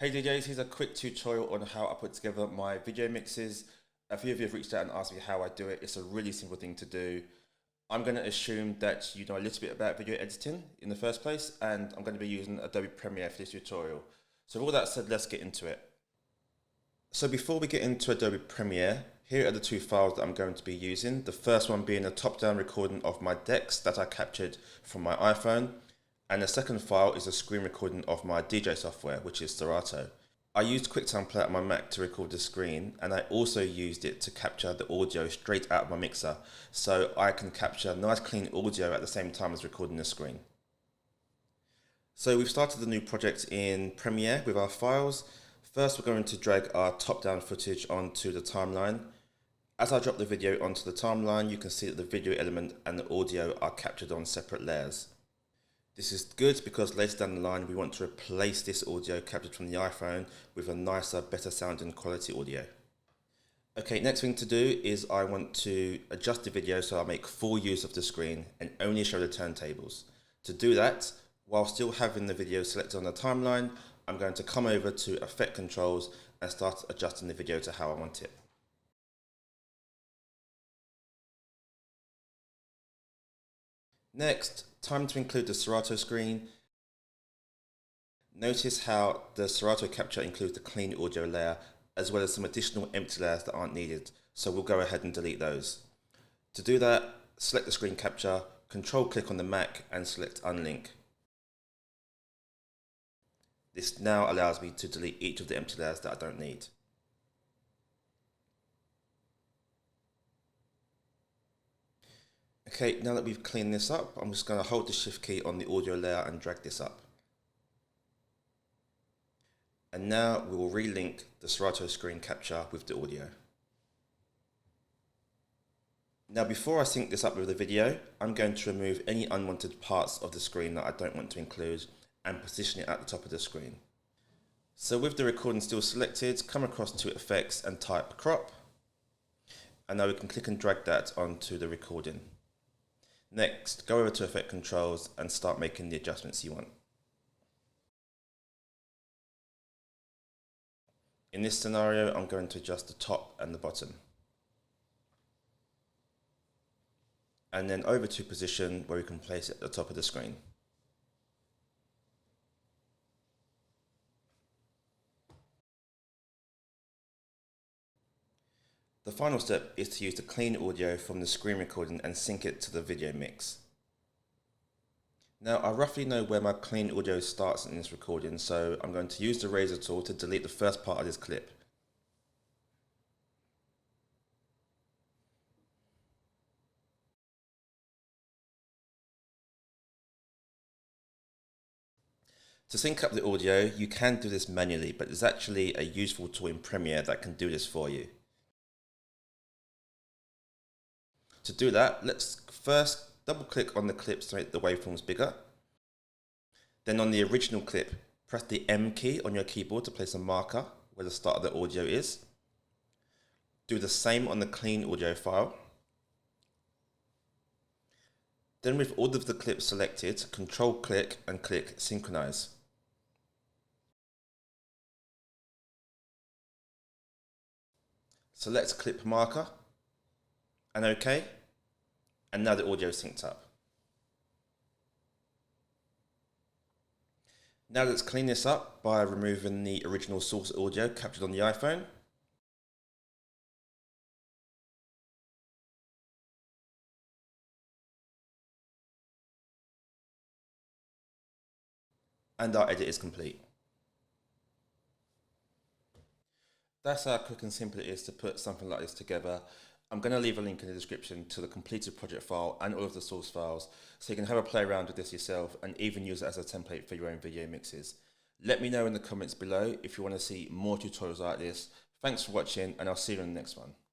Hey DJs, here's a quick tutorial on how I put together my video mixes. A few of you have reached out and asked me how I do it. It's a really simple thing to do. I'm going to assume that you know a little bit about video editing in the first place, and I'm going to be using Adobe Premiere for this tutorial. So with all that said, let's get into it. So before we get into Adobe Premiere, here are the two files that I'm going to be using. The first one being a top-down recording of my decks that I captured from my iPhone. And the second file is a screen recording of my DJ software, which is Serato. I used QuickTime Player on my Mac to record the screen, and I also used it to capture the audio straight out of my mixer, so I can capture nice clean audio at the same time as recording the screen. So we've started the new project in Premiere with our files. First, we're going to drag our top-down footage onto the timeline. As I drop the video onto the timeline, you can see that the video element and the audio are captured on separate layers. This is good because later down the line we want to replace this audio captured from the iPhone with a nicer, better sounding quality audio. Okay, next thing to do is I want to adjust the video so I make full use of the screen and only show the turntables. To do that, while still having the video selected on the timeline, I'm going to come over to Effect Controls and start adjusting the video to how I want it. Next, time to include the Serato screen. Notice how the Serato capture includes the clean audio layer as well as some additional empty layers that aren't needed, so we'll go ahead and delete those. To do that, select the screen capture, control click on the Mac and select unlink. This now allows me to delete each of the empty layers that I don't need. Okay, now that we've cleaned this up, I'm just going to hold the shift key on the audio layer and drag this up. And now we will relink the Serato screen capture with the audio. Now before I sync this up with the video, I'm going to remove any unwanted parts of the screen that I don't want to include and position it at the top of the screen. So with the recording still selected, come across to Effects and type Crop. And now we can click and drag that onto the recording. Next, go over to Effect Controls and start making the adjustments you want. In this scenario, I'm going to adjust the top and the bottom. And then over to position where we can place it at the top of the screen. The final step is to use the clean audio from the screen recording and sync it to the video mix. Now I roughly know where my clean audio starts in this recording, so I'm going to use the razor tool to delete the first part of this clip. To sync up the audio, you can do this manually, but there's actually a useful tool in Premiere that can do this for you. To do that, let's first double click on the clips to make the waveforms bigger. Then on the original clip, press the M key on your keyboard to place a marker where the start of the audio is. Do the same on the clean audio file. Then with all of the clips selected, control click and click synchronize. Select clip marker and OK. And now the audio is synced up. Now let's clean this up by removing the original source audio captured on the iPhone. And our edit is complete. That's how quick and simple it is to put something like this together. I'm going to leave a link in the description to the completed project file and all of the source files, so you can have a play around with this yourself and even use it as a template for your own video mixes. Let me know in the comments below if you want to see more tutorials like this. Thanks for watching, and I'll see you in the next one.